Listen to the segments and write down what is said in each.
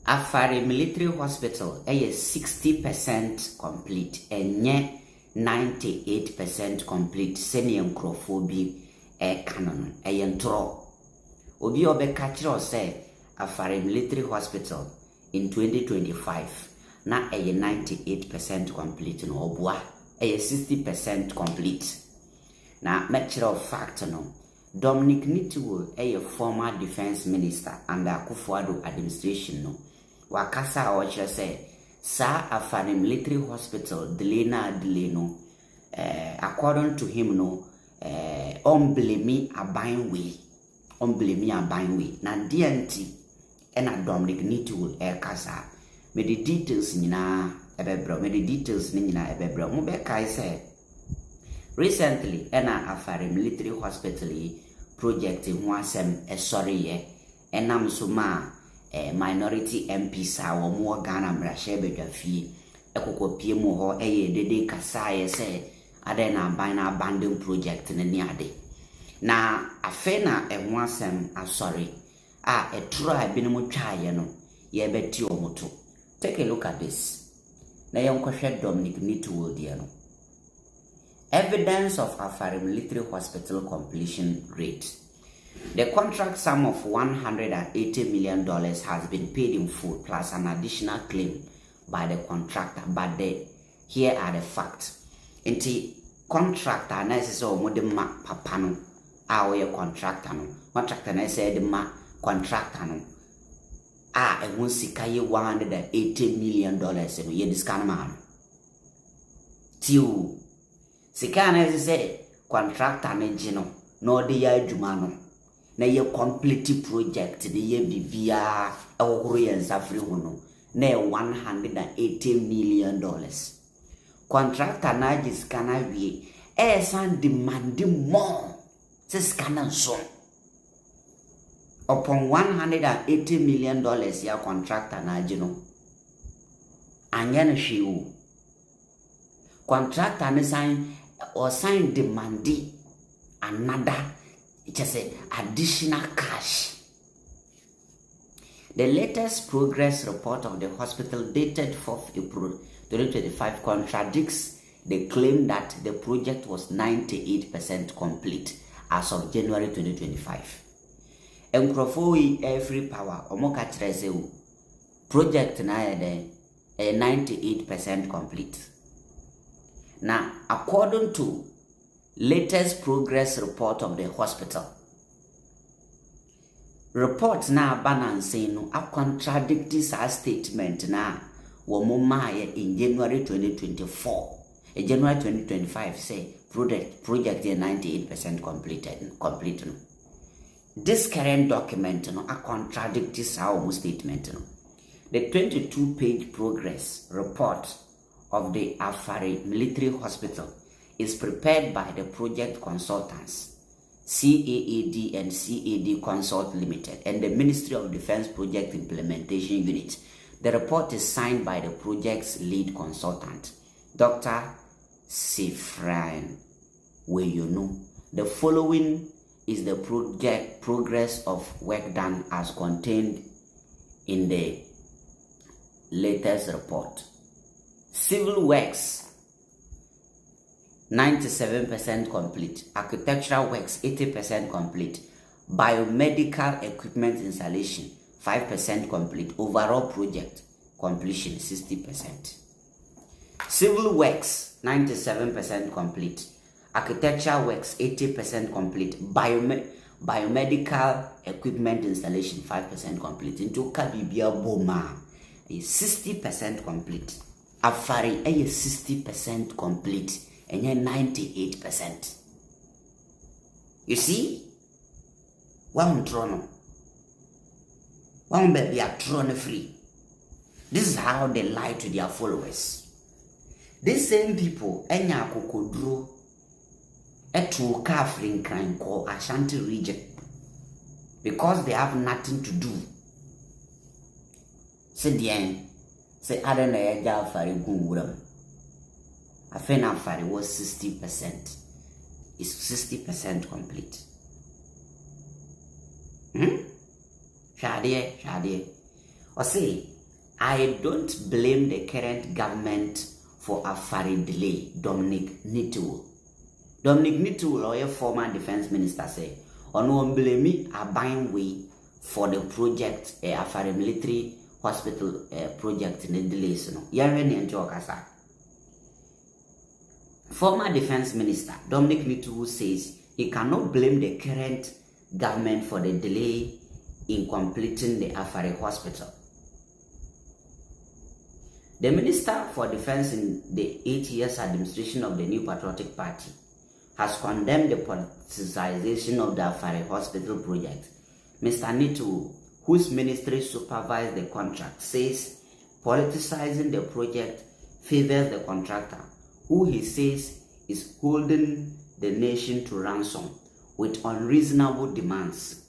Afari Military Hospital is 60% complete and yet 98% complete. Senior Crophobi canon a yentro. Obi obe catcher say Afari Military Hospital in 2025 na a 98% complete no obwa a 60% complete. Na matter of fact no. Dominic Nitiwo a former defense minister under Akufo-Addo administration no. Wakasa oche say sa Afari Military Hospital delay no according to him no unblame aban way na DNT ena Dominic Nitiwo kasa me the details nyina ebebro mo be kai say recently ena Afari Military Hospital project ho asem sorry enam so ma minority MPs a wo mo Ghana mrahye bedwafie ekokopie mu ho dede kasaye se ade na ban na abandon project ne ade na afe na ho asem sorry try bi no mo twaye no ye beti omoto. Take a look at this. Na yonkwohwe Dominic Nitiwo die no. Evidence of Afari Military Hospital completion rate. The contract sum of $180 million has been paid in full plus an additional claim by the contractor. But here are the facts. In the contractor, na say o mo de ma papa no a we contractor no. Contractor na say de ma contractor no. E won sika ye $180 million no ye discount man. Tiu sika na say contractor na gino no de ya adwuma no. Na ye complete project de ye bibia ehoro ye nsafre ho no na $180 million. Contractor na jiskana wie san demanding more se scanner so upon $180 million ya contractor na gino anya na hwiu contractor na sign demanding another just additional cash. The latest progress report of the hospital dated 4th April 2025 contradicts the claim that the project was 98% complete as of January 2025. Enkrofo every power omoka treze project na 98% complete. Now, according to latest progress report of the hospital. Reports na balance no a contradict this statement na wo in January 2024. January 2025 say project is 98% complete no. This current document no a contradict this statement no. The 22-page progress report of the Afari Military Hospital is prepared by the project consultants, CAAD and CAD Consult Limited, and the Ministry of Defense Project Implementation Unit. The report is signed by the project's lead consultant, Dr. Sifran Weyonu. The following is the project progress of work done as contained in the latest report. Civil works 97% complete. Architectural works 80% complete. Biomedical equipment installation 5% complete. Overall project completion 60%. Civil works 97% complete. Architectural works 80% complete. Biomedical equipment installation 5% complete. Into Kabibia Boma is 60% complete. Afari is 60% complete. And you're 98%. You see? One trono. One baby are trono free. This is how they lie to their followers. These same people, enya kokodro, etu kafrin crime called Ashanti region. Because they have nothing to do. Say the end. Say Adana Yaja Afari Gumuram. Afari was 60%. It's 60% complete. Shadie. Or say, I don't blame the current government for Afari delay, Dominic Nitul. Dominic Nitul, or a former defense minister, say, on one blame me a buying way for the project, Afari military hospital project in the delays. Former defense minister Dominic Nitul says he cannot blame the current government for the delay in completing the Afari Hospital. The Minister for Defense in the 8 years administration of the New Patriotic Party has condemned the politicization of the Afari Hospital project. Mr. Nitul, whose ministry supervised the contract, says politicizing the project favors the contractor, who he says is holding the nation to ransom with unreasonable demands.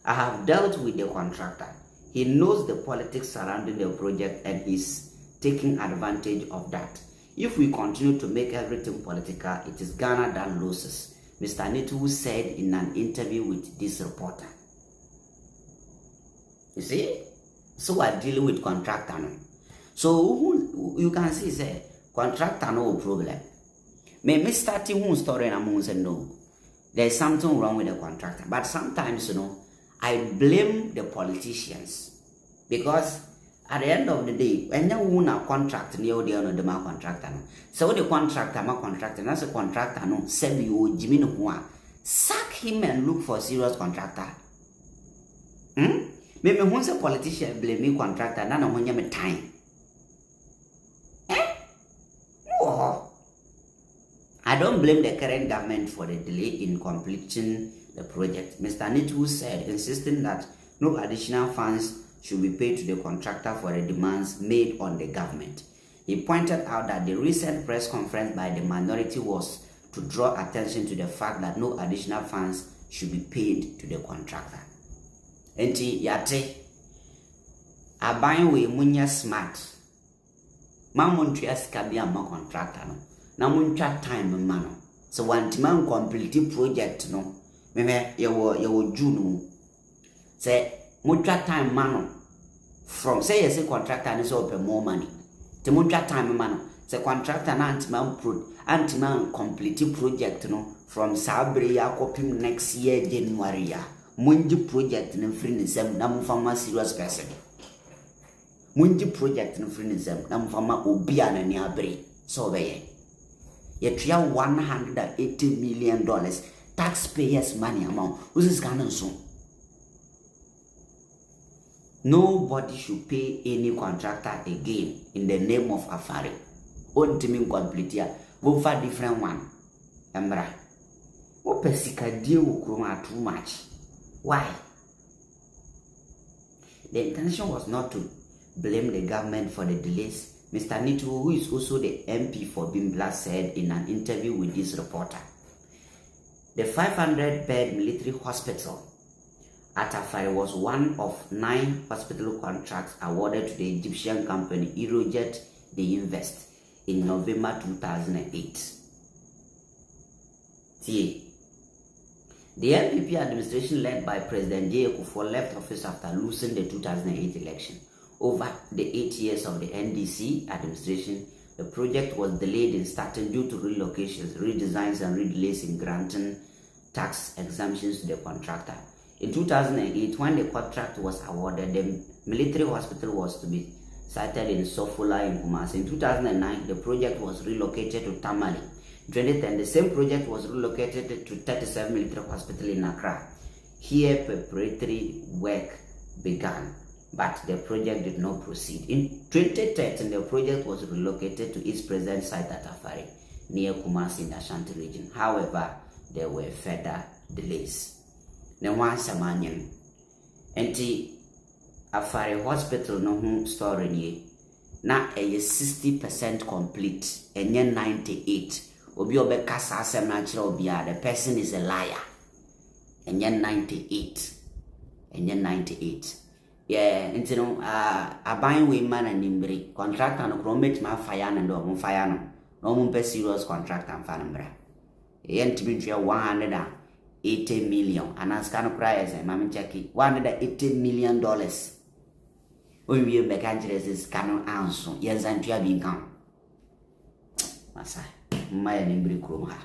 I have dealt with the contractor. He knows the politics surrounding the project and is taking advantage of that. If we continue to make everything political, it is Ghana that loses, Mr. Nitul said in an interview with this reporter. You see? So we're dealing with contractor now. So you can see, say, contractor no problem. Me starting one story and I'm saying no. There's something wrong with the contractor. But sometimes, I blame the politicians because at the end of the day, when you own a contract, you know the contractor. So the contractor, my contractor, that's a contractor. No, send you Jimmy no sack him and look for a serious contractor. Maybe once a politician blame me contractor, none of when you time. Oh, I don't blame the current government for the delay in completing the project. Mr. Nitul said, insisting that no additional funds should be paid to the contractor for the demands made on the government. He pointed out that the recent press conference by the minority was to draw attention to the fact that no additional funds should be paid to the contractor. Enti yate aban we munya smart. Mamuntu askabi ama contractor no. Na muntwa time ma no. So want man complete project no. Meme yewo June. Say muntwa time ma no. From say yes contractor and so pay more money. The muntwa time ma no. Say contractor na anti-man complete project no from Sabre yakopim next year January ya. Munji project in free nisem na mfama serious person. Munji project in free nisem na mfama obia na ni abre. So be ye tria $180 million taxpayers money amount. Who's this Ghana so? Nobody should pay any contractor again in the name of Afari. On teaming complete here. Go for different one. Embra. What pesika deal with too much? Why? The intention was not to blame the government for the delays. Mr. Nitul, who is also the MP for Bimbla, said in an interview with this reporter. The 500-bed military hospital at Afari was one of 9 hospital contracts awarded to the Egyptian company Eurojet they Invest in November 2008. See, the NPP administration led by President Agyapong left office after losing the 2008 election. Over the 8 years of the NDC administration, the project was delayed in starting due to relocations, redesigns, and redelays in granting tax exemptions to the contractor. In 2008, when the contract was awarded, the military hospital was to be sited in Sofula in Kumasi. In 2009, the project was relocated to Tamale. In 2010, the same project was relocated to 37 Military Hospital in Accra. Here, preparatory work began, but the project did not proceed. In 2013, the project was relocated to its present site at Afari, near Kumasi in the Ashanti region. However, there were further delays. Now, once a man, Afari Hospital no story ni na 60% complete, and 98%. Obi obeka sa asem na kire obi a the person is a liar. Enye 98. Enye 98. Yeah, ntino aban we man animbre contractor no promet ma fire na do mo fire no. No mo be serious contract am fa nambra. E ntimi twa 180 million. Anaska no price ma me check $180 million. onwie meka nkyerɛ kano anso yɛnsantua bi nka masa mma yɛ ne mbere kurom ha